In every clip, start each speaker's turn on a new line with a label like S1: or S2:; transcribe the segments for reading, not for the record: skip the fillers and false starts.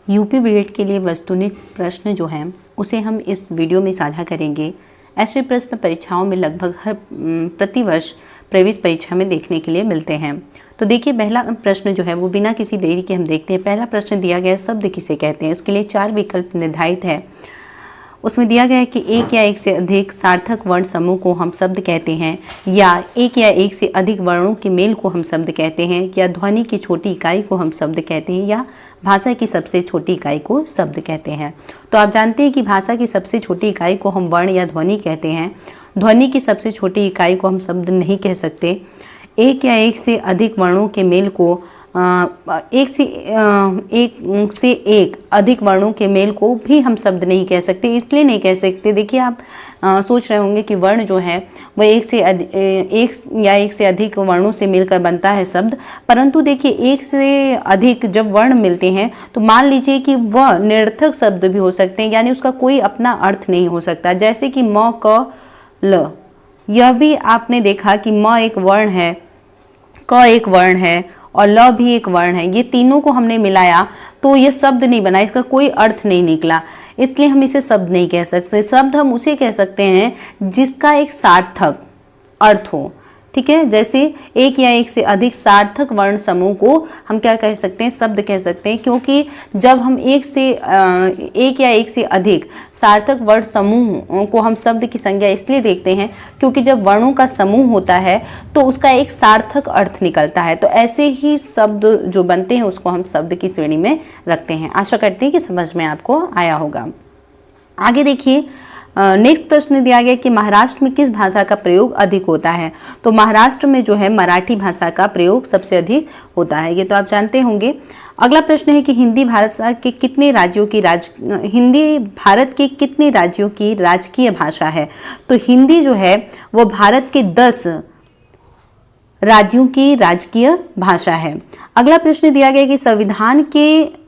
S1: UP BEd के लिए वस्तुनिष्ठ प्रश्न जो हैं उसे हम इस वीडियो में साझा करेंगे। ऐसे प्रश्न परीक्षाओं में लगभग हर प्रतिवर्ष प्रवेश परीक्षा में देखने के लिए मिलते हैं। तो देखिए, पहला प्रश्न जो है वो बिना किसी देरी के हम देखते हैं। पहला प्रश्न दिया गया है, शब्द किसे कहते हैं। इसके लिए 4 विकल्प निर्धारित है। उसमें दिया गया है कि एक या एक से अधिक सार्थक वर्ण समूह को हम शब्द कहते हैं, या एक या एक से अधिक वर्णों के मेल को हम शब्द कहते हैं, या ध्वनि की छोटी इकाई को हम शब्द कहते हैं, या भाषा की सबसे छोटी इकाई को शब्द कहते हैं। तो आप जानते हैं कि भाषा की सबसे छोटी इकाई को हम वर्ण या ध्वनि कहते हैं। ध्वनि की सबसे छोटी इकाई को हम शब्द नहीं कह सकते। एक या एक से अधिक वर्णों के मेल को एक से एक अधिक वर्णों के मेल को भी हम शब्द नहीं कह सकते। इसलिए नहीं कह सकते, देखिए आप सोच रहे होंगे कि वर्ण जो है वह एक या एक से अधिक वर्णों से मिलकर बनता है शब्द, परंतु देखिए एक से अधिक जब वर्ण मिलते हैं तो मान लीजिए कि वह निरर्थक शब्द भी हो सकते हैं, यानी उसका कोई अपना अर्थ नहीं हो सकता। जैसे कि म, क, ल, यह भी आपने देखा कि म एक वर्ण है, क एक वर्ण है और ल भी एक वर्ण है। ये तीनों को हमने मिलाया तो ये शब्द नहीं बना, इसका कोई अर्थ नहीं निकला, इसलिए हम इसे शब्द नहीं कह सकते। शब्द हम उसे कह सकते हैं जिसका एक सार्थक अर्थ हो, ठीक है। जैसे एक या एक से अधिक सार्थक वर्ण समूह को हम क्या कह सकते हैं, शब्द कह सकते हैं, क्योंकि जब हम एक या एक से अधिक सार्थक वर्ण समूह को हम शब्द की संज्ञा इसलिए देखते हैं क्योंकि जब वर्णों का समूह होता है तो उसका एक सार्थक अर्थ निकलता है। तो ऐसे ही शब्द जो बनते हैं उसको हम शब्द की श्रेणी में रखते हैं। आशा करते हैं कि समझ में आपको आया होगा। आगे देखिए, नेक्स्ट प्रश्न दिया गया कि महाराष्ट्र में किस भाषा का प्रयोग अधिक होता है। तो महाराष्ट्र में जो है मराठी भाषा का प्रयोग सबसे अधिक होता है, ये तो आप जानते होंगे। अगला प्रश्न है कि हिंदी भारत के कितने राज्यों की राजकीय भाषा है। तो हिंदी जो है वो भारत के 10 राज्यों की राजकीय भाषा है। अगला प्रश्न दिया गया कि संविधान के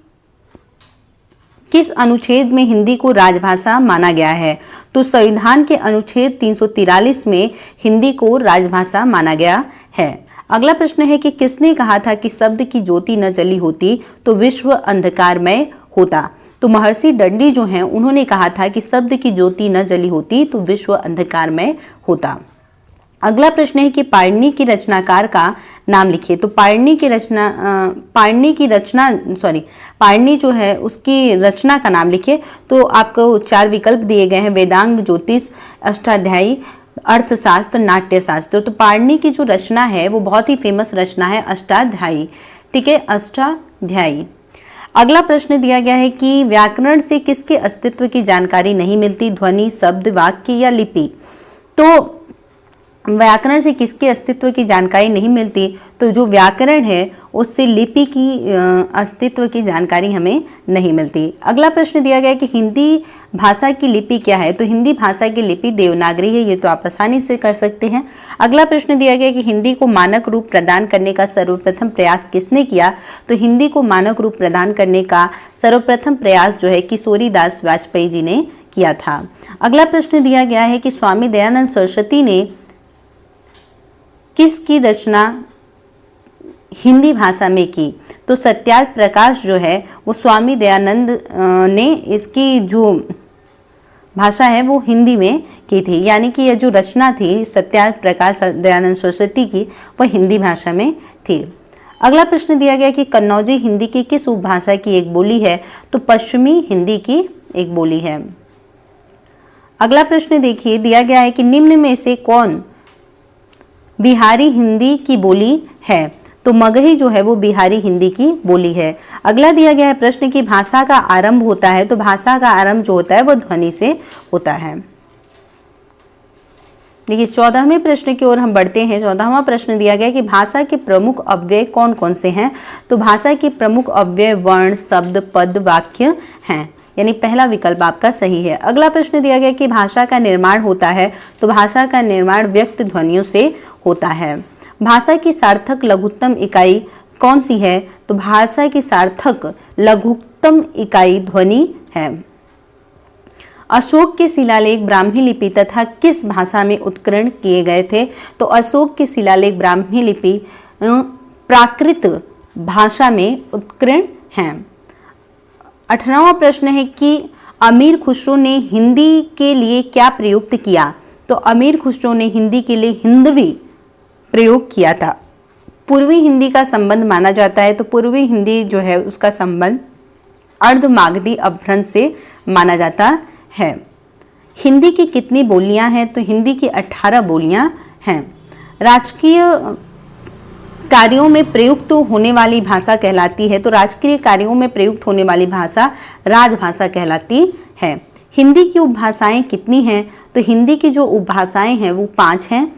S1: किस अनुच्छेद में हिंदी को राजभाषा माना गया है। तो संविधान के अनुच्छेद 343 में हिंदी को राजभाषा माना गया है। अगला प्रश्न है कि किसने कहा था कि शब्द की ज्योति न जली होती तो विश्व अंधकारमय होता। तो महर्षि दंडी जो हैं उन्होंने कहा था कि शब्द की ज्योति न जली होती तो विश्व अंधकारमय होता। अगला प्रश्न है कि पाणिनि की रचनाकार का नाम लिखिए। तो पाणिनि जो है उसकी रचना का नाम लिखिए। तो आपको 4 विकल्प दिए गए हैं, वेदांग, ज्योतिष, अष्टाध्यायी, अर्थशास्त्र, नाट्यशास्त्र। तो पाणिनि की जो रचना है वो बहुत ही फेमस रचना है, अष्टाध्यायी, ठीक है, अष्टाध्यायी। अगला प्रश्न दिया गया है कि व्याकरण से किसके अस्तित्व की जानकारी नहीं मिलती, ध्वनि, शब्द, वाक्य या लिपि। तो व्याकरण से किसके अस्तित्व की जानकारी नहीं मिलती, तो जो व्याकरण है उससे लिपि की अस्तित्व की जानकारी हमें नहीं मिलती। अगला प्रश्न दिया गया है कि हिंदी भाषा की लिपि क्या है। तो हिंदी भाषा की लिपि देवनागरी है, ये तो आप आसानी से कर सकते हैं। अगला प्रश्न दिया गया है कि हिंदी को मानक रूप प्रदान करने का सर्वप्रथम प्रयास किसने किया। तो हिंदी को मानक रूप प्रदान करने का सर्वप्रथम प्रयास जो है किशोरीदास वाजपेयी जी ने किया था। अगला प्रश्न दिया गया है कि स्वामी दयानंद सरस्वती ने किसकी रचना हिंदी भाषा में की। तो सत्यार्थ प्रकाश जो है वो स्वामी दयानंद ने इसकी जो भाषा है वो हिंदी में की थी, यानी कि यह जो रचना थी सत्यार्थ प्रकाश दयानंद सरस्वती की वह हिंदी भाषा में थी। अगला प्रश्न दिया गया कि कन्नौजी हिंदी की किस उपभाषा की एक बोली है। तो पश्चिमी हिंदी की एक बोली है। अगला प्रश्न देखिए, दिया गया है कि निम्न में से कौन बिहारी हिंदी की बोली है। तो मगही जो है वो बिहारी हिंदी की बोली है। अगला दिया गया है प्रश्न कि भाषा का आरंभ होता है। तो भाषा का आरंभ जो होता है वो ध्वनि से होता है। देखिए 14वें प्रश्न की ओर हम बढ़ते हैं। 14वां प्रश्न दिया गया कि भाषा के प्रमुख अव्यय कौन कौन से हैं। तो भाषा के प्रमुख अव्यय वर्ण, शब्द, पद, वाक्य हैं, यानी पहला विकल्प आपका सही है। अगला प्रश्न दिया गया कि भाषा का निर्माण होता है। तो भाषा का निर्माण व्यक्त ध्वनियों से होता है। भाषा की सार्थक लघुत्तम इकाई कौन सी है। तो भाषा की सार्थक लघुत्तम इकाई ध्वनि है। अशोक के शिलालेख ब्राह्मी लिपि तथा किस भाषा में उत्कीर्ण किए गए थे। तो अशोक के शिलालेख ब्राह्मी लिपि प्राकृत भाषा में उत्कीर्ण हैं। 18वां प्रश्न है कि अमीर खुसरो ने हिंदी के लिए क्या प्रयुक्त किया? तो अमीर खुसरो ने हिंदी के लिए हिंदवी प्रयोग किया था। पूर्वी हिंदी का संबंध माना जाता है, तो पूर्वी हिंदी जो है उसका संबंध अर्धमागधी अपभ्रंश से माना जाता है। हिंदी की कितनी बोलियां हैं? तो हिंदी की 18 बोलियां हैं। राजकीय कार्यों में प्रयुक्त होने वाली भाषा कहलाती है, तो राजकीय कार्यों में प्रयुक्त होने वाली भाषा राजभाषा कहलाती है। हिंदी की उपभाषाएं कितनी हैं? तो हिंदी की जो उपभाषाएं हैं वो 5 हैं।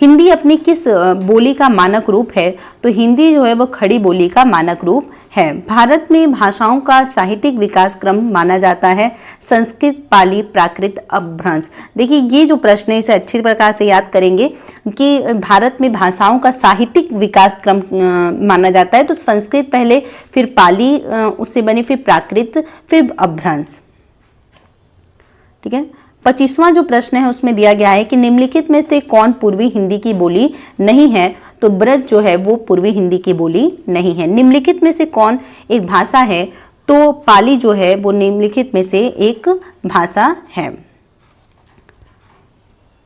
S1: हिंदी अपनी किस बोली का मानक रूप है? तो हिंदी जो है वो खड़ी बोली का मानक रूप है। भारत में भाषाओं का साहित्यिक विकास क्रम माना जाता है संस्कृत, पाली, प्राकृत, अपभ्रंश। देखिए ये जो प्रश्न है इसे अच्छी प्रकार से याद करेंगे कि भारत में भाषाओं का साहित्यिक विकास क्रम माना जाता है, तो संस्कृत पहले, फिर पाली उससे बनी, फिर प्राकृत, फिर अपभ्रंश। ठीक है। 25वां जो प्रश्न है उसमें दिया गया है कि निम्नलिखित में से कौन पूर्वी हिंदी की बोली नहीं है? तो ब्रज जो है वो पूर्वी हिंदी की बोली नहीं है। निम्नलिखित में से कौन एक भाषा है? तो पाली जो है वो निम्नलिखित में से एक भाषा है।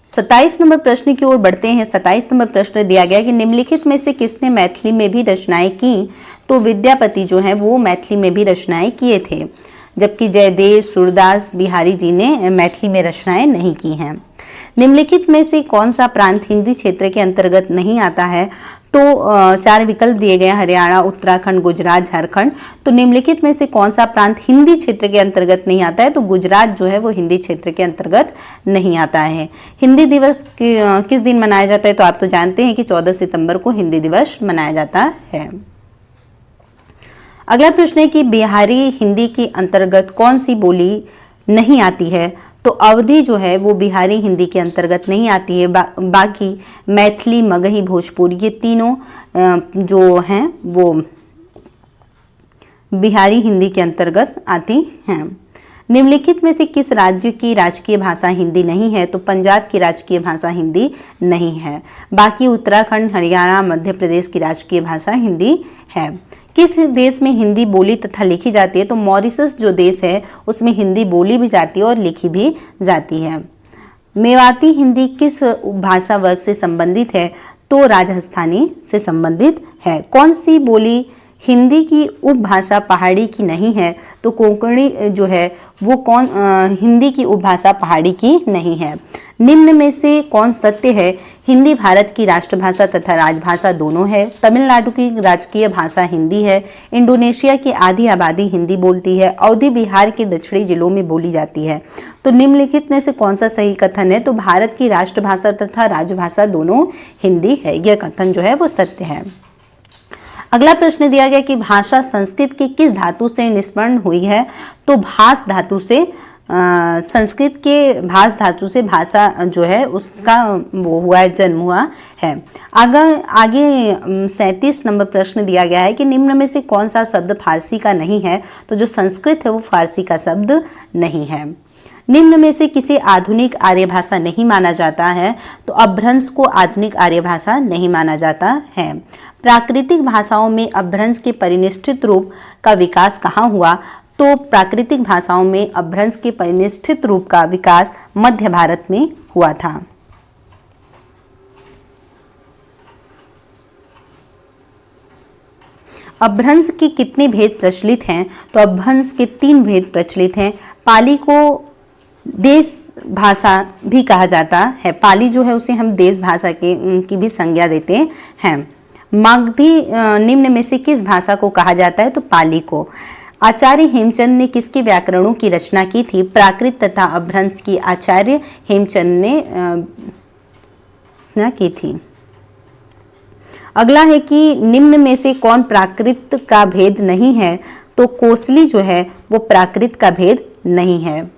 S1: 27 नंबर प्रश्न की ओर बढ़ते हैं। 27 नंबर प्रश्न दिया गया कि निम्नलिखित में से किसने मैथिली में भी रचनाएं की? तो विद्यापति जो है वो मैथिली में भी रचनाएं किए थे, जबकि जयदेव, सूरदास, बिहारी जी ने मैथिली में रचनाएं नहीं की हैं। निम्नलिखित में से कौन सा प्रांत हिंदी क्षेत्र के अंतर्गत नहीं आता है? तो 4 विकल्प दिए गए, हरियाणा, उत्तराखंड, गुजरात, झारखंड। तो निम्नलिखित में से कौन सा प्रांत हिंदी क्षेत्र के अंतर्गत नहीं आता है? तो गुजरात जो है वो हिंदी क्षेत्र के अंतर्गत नहीं आता है। हिंदी दिवस किस दिन मनाया जाता है? तो आप तो जानते हैं कि 14 सितंबर को हिंदी दिवस मनाया जाता है। अगला प्रश्न है कि बिहारी हिंदी के अंतर्गत कौन सी बोली नहीं आती है? तो अवधी जो है वो बिहारी हिंदी के अंतर्गत नहीं आती है। बाकी मैथिली, मगही, भोजपुरी ये तीनों जो हैं वो बिहारी हिंदी के अंतर्गत आती हैं। निम्नलिखित में से किस राज्य की राजकीय भाषा हिंदी नहीं है? तो पंजाब की राजकीय भाषा हिंदी नहीं है। बाकी उत्तराखंड, हरियाणा, मध्य प्रदेश की राजकीय भाषा हिंदी है। किस देश में हिंदी बोली तथा लिखी जाती है? तो मॉरिशस जो देश है उसमें हिंदी बोली भी जाती है और लिखी भी जाती है। मेवाती हिंदी किस भाषा वर्ग से संबंधित है? तो राजस्थानी से संबंधित है। कौन सी बोली हिंदी की उपभाषा पहाड़ी की नहीं है? तो कोंकणी जो है वो हिंदी की उपभाषा पहाड़ी की नहीं है। निम्न में से कौन सत्य है? हिंदी भारत की राष्ट्रभाषा तथा राजभाषा दोनों है। तमिलनाडु की राजकीय भाषा हिंदी है। इंडोनेशिया की आधी आबादी हिंदी बोलती है। अवधी बिहार के दक्षिणी जिलों में बोली जाती है। तो निम्नलिखित में से कौन सा सही कथन है? तो भारत की राष्ट्रभाषा तथा राजभाषा दोनों हिंदी है। यह कथन जो है वो सत्य है। अगला प्रश्न दिया गया कि भाषा संस्कृत की किस धातु से निष्पन्न हुई है? तो भास धातु से। संस्कृत के भास धातु से भाषा जो है उसका वो हुआ है, जन्म हुआ है। आगे 37 नंबर प्रश्न दिया गया है कि निम्न में से कौन सा शब्द फारसी का नहीं है? तो जो संस्कृत है वो फारसी का शब्द नहीं है। निम्न में से किसे आधुनिक आर्य भाषा नहीं माना जाता है? तो अपभ्रंश को आधुनिक आर्य भाषा नहीं माना जाता है। प्राकृतिक भाषाओं में अपभ्रंश के परिनिष्ठित रूप का विकास कहाँ हुआ? तो प्राकृतिक भाषाओं में अपभ्रंश के परिनिष्ठित रूप का विकास मध्य भारत में हुआ था। अपभ्रंश के कितने भेद प्रचलित हैं? तो अपभ्रंश के 3 भेद प्रचलित हैं। पाली को देश भाषा भी कहा जाता है। पाली जो है उसे हम देश भाषा की भी संज्ञा देते हैं। मागधी निम्न में से किस भाषा को कहा जाता है? तो पाली को। आचार्य हेमचंद ने किसके व्याकरणों की रचना की थी? प्राकृत तथा अपभ्रंश की आचार्य हेमचंद ने रचना की थी। अगला है कि निम्न में से कौन प्राकृत का भेद नहीं है? तो कोसली जो है वो प्राकृत का भेद नहीं है।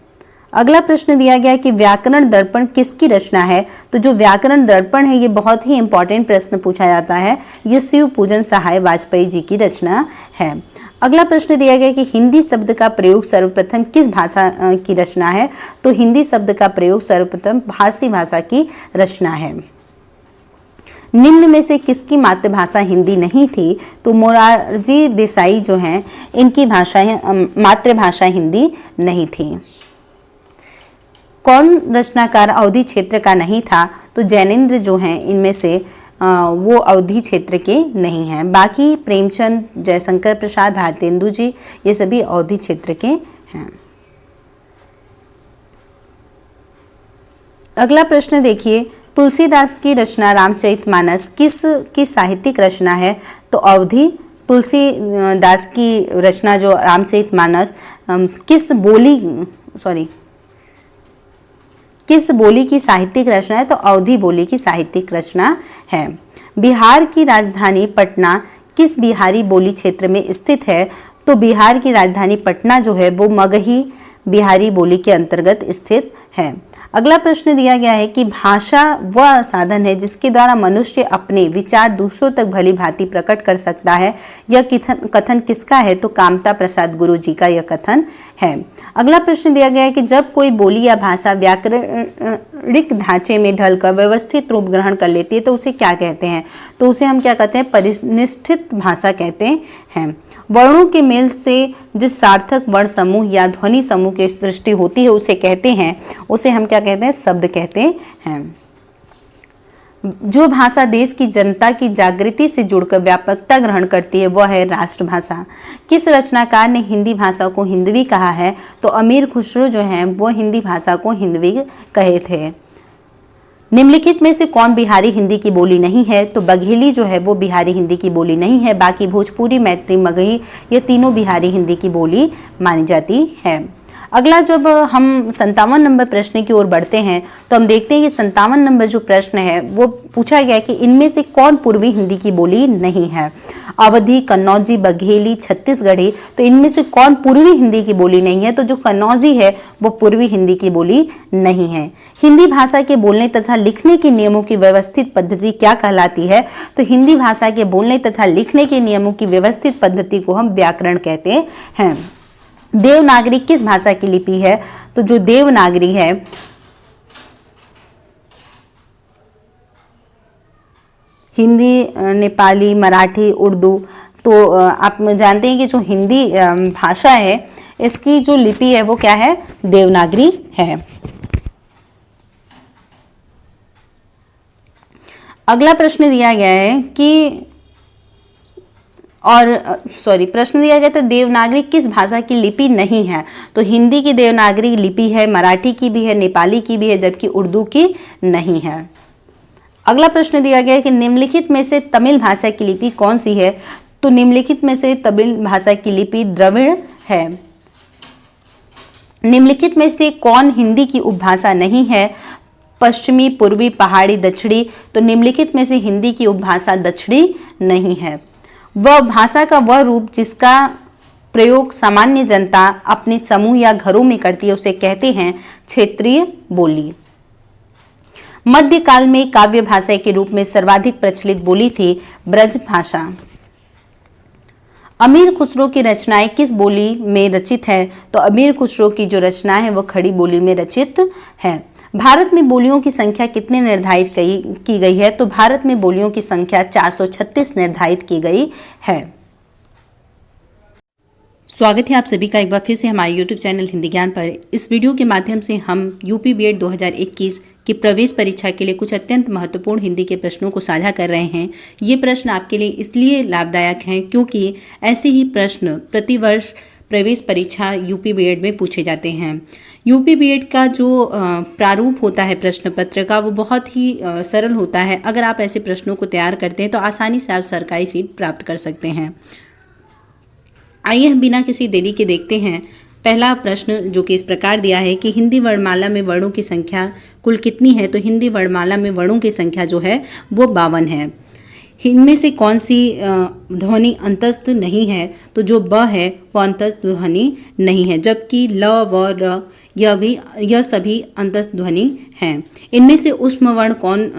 S1: अगला प्रश्न दिया गया है कि व्याकरण दर्पण किसकी रचना है? तो जो व्याकरण दर्पण है ये बहुत ही इंपॉर्टेंट प्रश्न पूछा जाता है। ये शिव पूजन सहाय वाजपेयी जी की रचना है। अगला प्रश्न दिया गया कि हिंदी शब्द का प्रयोग सर्वप्रथम किस भाषा की रचना है? तो हिंदी शब्द का प्रयोग सर्वप्रथम फारसी भाषा की रचना है। निम्न में से किसकी मातृभाषा हिंदी नहीं थी? तो मोरारजी देसाई जो हैं इनकी मातृभाषा हिंदी नहीं थी। कौन रचनाकार अवधी क्षेत्र का नहीं था? तो जैनेन्द्र जो हैं इनमें से वो अवधी क्षेत्र के नहीं हैं। बाकी प्रेमचंद, जयशंकर प्रसाद, भारतेंदु जी ये सभी अवधी क्षेत्र के हैं। अगला प्रश्न देखिए, तुलसीदास की रचना रामचरितमानस किस की साहित्यिक रचना है? तो अवधी। तुलसीदास की रचना जो रामचरितमानस किस बोली की साहित्यिक रचना है? तो अवधी बोली की साहित्यिक रचना है। बिहार की राजधानी पटना किस बिहारी बोली क्षेत्र में स्थित है? तो बिहार की राजधानी पटना जो है वो मगही बिहारी बोली के अंतर्गत स्थित है। अगला प्रश्न दिया गया है कि भाषा वह साधन है जिसके द्वारा मनुष्य अपने विचार दूसरों तक भली भांति प्रकट कर सकता है। यह कथन किसका है? तो कामता प्रसाद गुरु जी का यह कथन है। अगला प्रश्न दिया गया है कि जब कोई बोली या भाषा व्याकरणिक ढांचे में ढलकर व्यवस्थित रूप ग्रहण कर लेती है तो उसे क्या कहते हैं? तो उसे हम क्या कहते हैं? परिनिष्ठित भाषा कहते हैं। वर्णों के मेल से जिस सार्थक वर्ण समूह या ध्वनि समूह की सृष्टि होती है उसे कहते हैं, उसे हम क्या कहते हैं? शब्द कहते हैं। जो भाषा देश की जनता की जागृति से जुड़कर व्यापकता ग्रहण करती है वह है राष्ट्रभाषा। किस रचनाकार ने हिंदी भाषा को हिंदवी कहा है? तो अमीर खुसरो जो हैं वो हिंदी भाषा को हिंदवी कहे थे। निम्नलिखित में से कौन बिहारी हिंदी की बोली नहीं है? तो बघेली जो है वो बिहारी हिंदी की बोली नहीं है। बाकी भोजपुरी, मैत्री, मगही ये तीनों बिहारी हिंदी की बोली मानी जाती है। अगला जब हम 57 नंबर प्रश्न की ओर बढ़ते हैं तो हम देखते हैं कि 57 नंबर जो प्रश्न है वो पूछा गया कि इनमें से कौन पूर्वी हिंदी की बोली नहीं है? अवधी, कन्नौजी, बघेली, छत्तीसगढ़ी। तो इनमें से कौन पूर्वी हिंदी की बोली नहीं है? तो जो कन्नौजी है वो पूर्वी हिंदी की बोली नहीं है। हिंदी भाषा के बोलने तथा लिखने के नियमों की व्यवस्थित पद्धति क्या कहलाती है? तो हिंदी भाषा के बोलने तथा लिखने के नियमों की व्यवस्थित पद्धति को हम व्याकरण कहते हैं। देवनागरी किस भाषा की लिपि है? तो जो देवनागरी है हिंदी, नेपाली, मराठी, उर्दू। तो आप जानते हैं कि जो हिंदी भाषा है इसकी जो लिपि है वो क्या है? देवनागरी है। अगला प्रश्न दिया गया है कि प्रश्न दिया गया था देवनागरी किस भाषा की लिपि नहीं है? तो हिंदी की देवनागरी लिपि है, मराठी की भी है, नेपाली की भी है, जबकि उर्दू की नहीं है। अगला प्रश्न दिया गया है कि निम्नलिखित में से तमिल भाषा की लिपि कौन सी है? तो निम्नलिखित में से तमिल भाषा की लिपि द्रविड़ है। निम्नलिखित में से कौन हिंदी की उपभाषा नहीं है? पश्चिमी, पूर्वी, पहाड़ी, दक्षिणी। तो निम्नलिखित में से हिंदी की उपभाषा दक्षिणी नहीं है। वह भाषा का वह रूप जिसका प्रयोग सामान्य जनता अपने समूह या घरों में करती है उसे कहते हैं क्षेत्रीय बोली। मध्यकाल में काव्य भाषा के रूप में सर्वाधिक प्रचलित बोली थी ब्रज भाषा। अमीर खुसरो की रचनाएं किस बोली में रचित है? तो अमीर खुसरो की जो रचना है वो खड़ी बोली में रचित है। भारत में बोलियों की संख्या कितने निर्धारित की गई है? तो भारत में बोलियों की संख्या 436 निर्धारित की गई है। स्वागत है आप सभी का एक बार फिर से हमारे YouTube चैनल हिंदी ज्ञान पर। इस वीडियो के माध्यम से हम यूपी बीएड 2021 की प्रवेश परीक्षा के लिए कुछ अत्यंत महत्वपूर्ण हिंदी के प्रश्नों को साझा कर रहे हैं। ये प्रश्न आपके लिए इसलिए लाभदायक हैं क्योंकि ऐसे ही प्रश्न प्रतिवर्ष प्रवेश परीक्षा यूपी बीएड में पूछे जाते हैं। यूपी बीएड का जो प्रारूप होता है प्रश्न पत्र का वो बहुत ही सरल होता है। अगर आप ऐसे प्रश्नों को तैयार करते हैं तो आसानी से आप सरकारी सीट प्राप्त कर सकते हैं। आइए हम बिना किसी देरी के देखते हैं पहला प्रश्न जो कि इस प्रकार दिया है कि हिंदी वर्णमाला में वर्णों की संख्या कुल कितनी है? तो हिंदी वर्णमाला में वर्णों की संख्या जो है वो 52 है। इनमें से कौन सी ध्वनि अंतस्थ नहीं है? तो जो ब है वो अंतस्थ ध्वनि नहीं है, जबकि ल व र यह सभी अंतस्थ ध्वनि हैं। इनमें से ऊष्म वर्ण कौन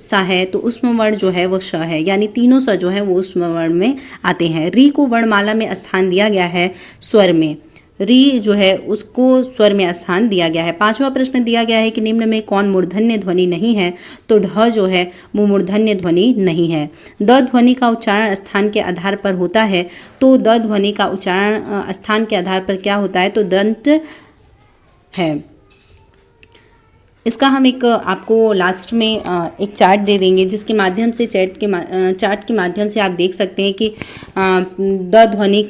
S1: सा है? तो ऊष्म वर्ण जो है वो श है, यानी तीनों स जो है वो ऊष्म वर्ण में आते हैं। री को वर्णमाला में स्थान दिया गया है स्वर में। री जो है उसको स्वर में स्थान दिया गया है। पांचवा प्रश्न दिया गया है कि निम्न में कौन मूर्धन्य ध्वनि नहीं है, तो ढ जो है वो मूर्धन्य ध्वनि नहीं है। द ध्वनि का उच्चारण स्थान के आधार पर होता है, तो द ध्वनि का उच्चारण स्थान के आधार पर क्या होता है, तो दंत है। इसका हम एक आपको लास्ट में एक चार्ट दे देंगे, जिसके माध्यम से चार्ट के माध्यम से आप देख सकते हैं कि द ध्वनि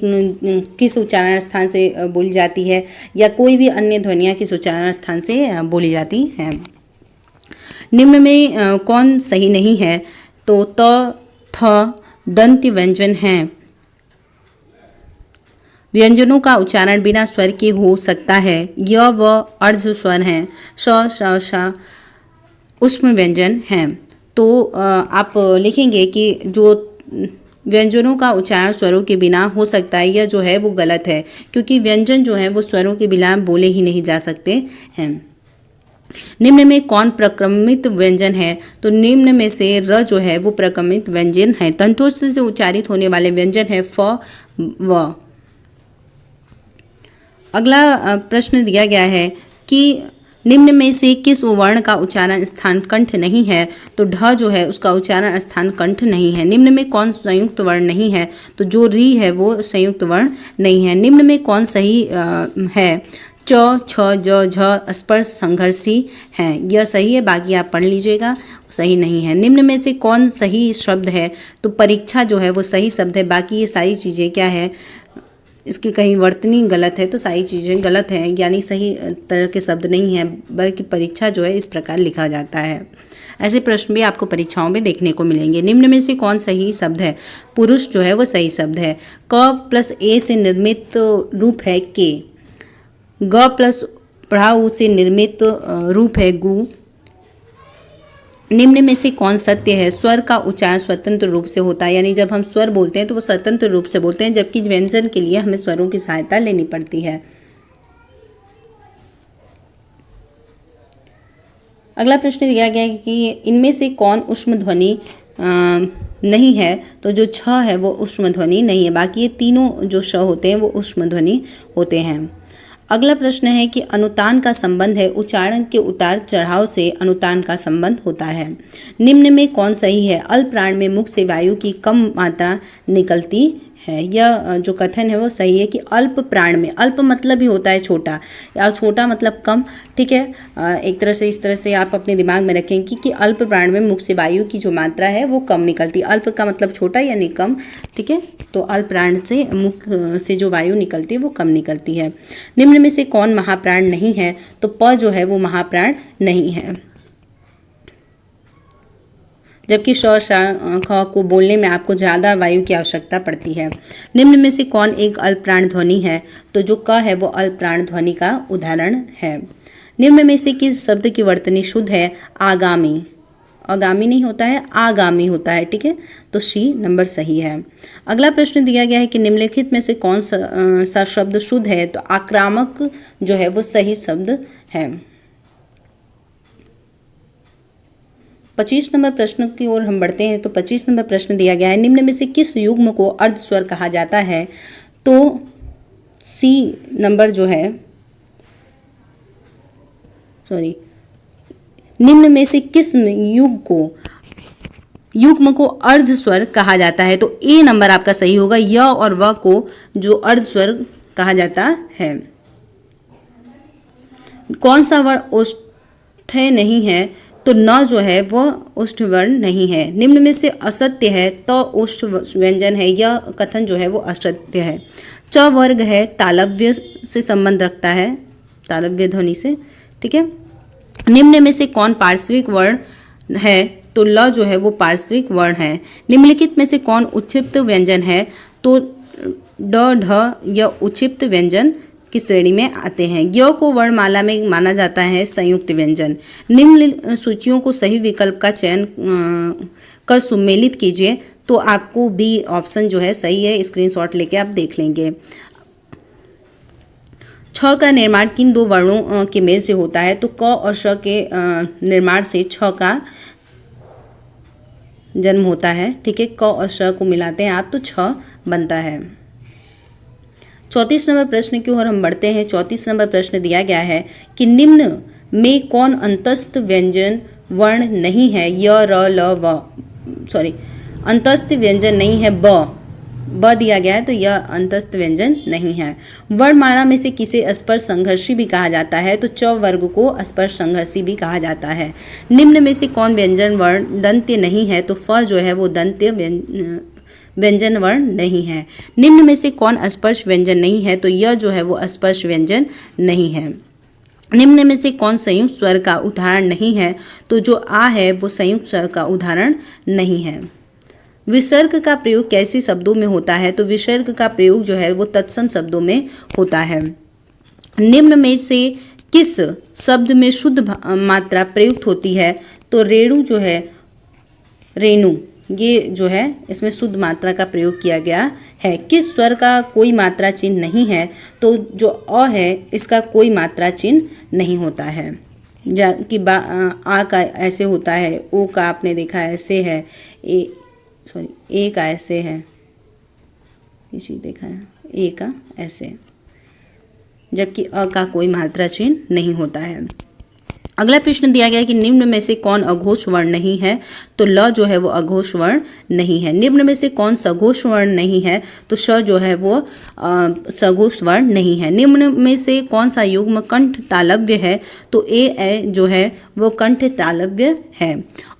S1: किस उच्चारण स्थान से बोली जाती है या कोई भी अन्य ध्वनियाँ किस उच्चारण स्थान से बोली जाती हैं। निम्न में कौन सही नहीं है, तो त थ दंत व्यंजन हैं। व्यंजनों का उच्चारण बिना स्वर के हो सकता है। य व अर्ध स्वर हैं। श श श उष्म व्यंजन हैं। तो आप लिखेंगे कि जो व्यंजनों का उच्चारण स्वरों के बिना हो सकता है, यह जो है वो गलत है, क्योंकि व्यंजन जो है वो स्वरों के बिना बोले ही नहीं जा सकते हैं। निम्न में कौन प्रक्रमित व्यंजन है, तो निम्न में से र जो है वो प्रक्रमित व्यंजन है। तंतों से उच्चारित होने वाले व्यंजन है फ व। अगला प्रश्न दिया गया है कि निम्न में से किस वर्ण का उच्चारण स्थान कंठ नहीं है, तो ढ जो है उसका उच्चारण स्थान कंठ नहीं है। निम्न में कौन संयुक्त वर्ण नहीं है, तो जो री है वो संयुक्त वर्ण नहीं है। निम्न में कौन सही है, च छ ज झ स्पर्श संघर्षी हैं, यह सही है, बाकी आप पढ़ लीजिएगा, सही नहीं है। निम्न में से कौन सही शब्द है, तो परीक्षा जो है वो सही शब्द है, बाकी ये सारी चीज़ें क्या है, इसकी कहीं वर्तनी गलत है, तो सारी चीज़ें गलत हैं, यानी सही तरह के शब्द नहीं है, बल्कि परीक्षा जो है इस प्रकार लिखा जाता है। ऐसे प्रश्न भी आपको परीक्षाओं में देखने को मिलेंगे। निम्न में से कौन सही शब्द है, पुरुष जो है वो सही शब्द है। क प्लस ए से निर्मित रूप है के। ग प्लस पढ़ाऊ से निर्मित रूप है गु। निम्न में से कौन सत्य है, स्वर का उच्चारण स्वतंत्र रूप से होता है, यानी जब हम स्वर बोलते हैं तो वो स्वतंत्र रूप से बोलते हैं, जबकि व्यंजन के लिए हमें स्वरों की सहायता लेनी पड़ती है। अगला प्रश्न दिया गया है कि इनमें से कौन ऊष्म ध्वनि नहीं है, तो जो छ है वो ऊष्म ध्वनि नहीं है, बाकी ये तीनों जो श होते हैं वो ऊष्म ध्वनि होते हैं। अगला प्रश्न है कि अनुतान का संबंध है, उच्चारण के उतार चढ़ाव से अनुतान का संबंध होता है। निम्न में कौन सही है, अल्प प्राण में मुख से वायु की कम मात्रा निकलती है। यह जो कथन है वो सही है कि अल्प प्राण में, अल्प मतलब ही होता है छोटा, या छोटा मतलब कम, ठीक है। एक तरह से इस तरह से आप अपने दिमाग में रखेंगे कि अल्प प्राण में मुख से वायु की जो मात्रा है वो कम निकलती है। अल्प का मतलब छोटा यानी कम, ठीक है। तो अल्प प्राण से मुख से जो वायु निकलती है वो कम निकलती है। निम्न में से कौन महाप्राण नहीं है, तो प जो है वो महाप्राण नहीं है, जबकि श श ख को बोलने में आपको ज़्यादा वायु की आवश्यकता पड़ती है। निम्न में से कौन एक अल्प प्राण ध्वनि है, तो जो क है वो अल्प प्राण ध्वनि का उदाहरण है। निम्न में से किस शब्द की वर्तनी शुद्ध है, आगामी। आगामी नहीं होता है, आगामी होता है, ठीक है। तो सी नंबर सही है। अगला प्रश्न दिया गया है कि निम्नलिखित में से कौन सा शब्द शुद्ध है, तो आक्रामक जो है वो सही शब्द है। 25 नंबर प्रश्न की ओर हम बढ़ते हैं। तो 25 नंबर प्रश्न दिया गया है, निम्न में से किस युग्म को अर्ध स्वर कहा जाता है, तो सी नंबर जो है, निम्न में से किस युग्म को अर्ध स्वर कहा जाता है, तो ए नंबर आपका सही होगा। य और व को जो अर्ध स्वर कहा जाता है। कौन सा वर्ण ओष्ठ नहीं है, तो न जो है वह ओष्ठ वर्ण नहीं है। निम्न में से असत्य है, तो ओष्ठ व्यंजन है, यह कथन जो है वो असत्य है। च वर्ग है, तालव्य से संबंध रखता है, तालव्य ध्वनि से, ठीक है। निम्न में से कौन पार्श्विक वर्ण है, तो ल जो है वो पार्श्विक वर्ण है। निम्नलिखित में से कौन उच्छिप्त व्यंजन है, तो ड ढ यह उच्छिप्त व्यंजन की श्रेणी में आते हैं। य को वर्णमाला में माना जाता है संयुक्त व्यंजन। निम्न सूचियों को सही विकल्प का चयन कर सुमेलित कीजिए, तो आपको बी ऑप्शन जो है सही है, स्क्रीनशॉट लेके आप देख लेंगे। छ का निर्माण किन दो वर्णों के मेल से होता है, तो क और श के निर्माण से छ का जन्म होता है, ठीक है। क और श को मिलाते हैं आप तो छ बनता है। 34 नंबर प्रश्न की ओर हम बढ़ते हैं। 34 नंबर प्रश्न दिया गया है कि निम्न में कौन अंतस्थ व्यंजन वर्ण नहीं है? य, र, ल, व, सॉरी अंतस्थ व्यंजन नहीं है। ब दिया गया है तो यह अंतस्थ व्यंजन नहीं है। वर्णमाला में से किसे स्पर्श संघर्षी भी कहा जाता है? तो च वर्ग को स्पर्श संघर्षी भी कहा जाता है। निम्न में से कौन व्यंजन वर्ण दंत्य नहीं है? तो फ जो है वो दंत्य व्यंजन वर्ण नहीं है। निम्न में से कौन स्पर्श व्यंजन नहीं है? तो यह जो है वो स्पर्श व्यंजन नहीं है। निम्न में से कौन संयुक्त स्वर का उदाहरण नहीं है? तो जो आ है वो संयुक्त स्वर का उदाहरण नहीं है। विसर्ग का प्रयोग कैसे शब्दों में होता है? तो विसर्ग का प्रयोग जो है वो तत्सम शब्दों में होता है। निम्न में से किस शब्द में शुद्ध मात्रा प्रयुक्त होती है? तो रेणु जो है, रेणु ये जो है इसमें शुद्ध मात्रा का प्रयोग किया गया है। किस स्वर का कोई मात्रा चिन्ह नहीं है? तो जो अ है इसका कोई मात्रा चिन्ह नहीं होता है। कि आ का ऐसे होता है, ओ का आपने देखा ऐसे है, ए का ऐसे है, ये चीज़ देखा है, ए का ऐसे, जबकि अ का कोई मात्रा चिन्ह नहीं होता है। अगला प्रश्न दिया गया है कि निम्न में से कौन अघोष वर्ण नहीं है? तो ल जो है वो अघोष वर्ण नहीं है। निम्न में से कौन सघोष वर्ण नहीं है? तो श जो है वो सघोष वर्ण नहीं है। निम्न में से कौन सा युग्म कंठ तालव्य है? तो ए जो है वो कंठ तालव्य है।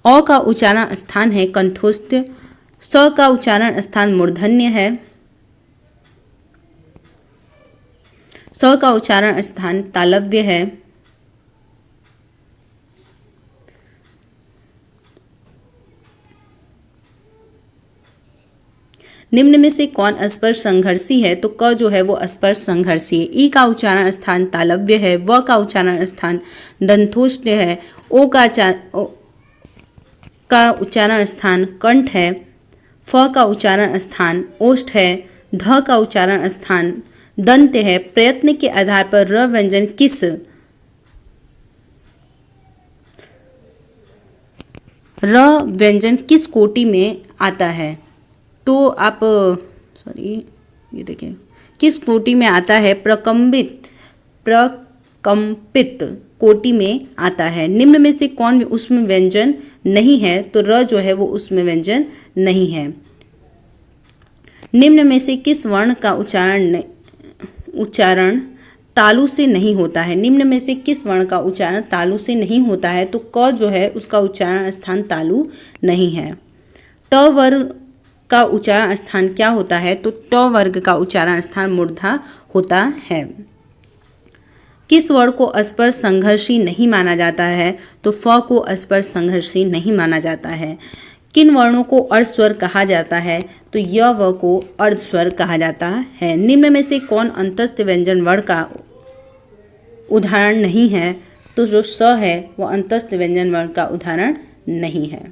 S1: अ का उच्चारण स्थान है कंठोस्थ, स का उच्चारण स्थान मूर्धन्य है, स का उच्चारण स्थान तालव्य है, निम्न में से कौन स्पर्श संघर्षी है? तो क जो है वो स्पर्श संघर्षी है। ई का उच्चारण स्थान तालव्य है, व का उच्चारण स्थान दंथोष्ठ है, ओ का उच्चारण स्थान कंठ है, फ का उच्चारण स्थान ओष्ठ है, ध का उच्चारण स्थान दंत है। प्रयत्न के आधार पर र व्यंजन किस कोटि में आता है? तो आप ये देखिए किस कोटि में आता है? प्रकम्पित कोटि में आता है। निम्न में से कौन उसमें व्यंजन नहीं है? तो र जो है वो उसमें व्यंजन नहीं है। निम्न में से किस वर्ण का उच्चारण तालु से नहीं होता है? निम्न में से किस वर्ण का उच्चारण तालु से नहीं होता है? तो क जो है उसका उच्चारण स्थान तालु नहीं है। ट वर्ग का उच्चारण स्थान क्या होता है? तो ट वर्ग का उच्चारण स्थान मूर्धा होता है। किस वर्ण को स्पर्श संघर्षी नहीं माना जाता है? तो फ को स्पर्श संघर्षी नहीं माना जाता है। किन वर्णों को अर्ध स्वर कहा जाता है? तो य व को अर्ध स्वर कहा जाता है। निम्न में से कौन अंतस्थ व्यंजन वर्ण का उदाहरण नहीं है? तो जो स है वो अंतस्थ व्यंजन वर्ण का उदाहरण नहीं है।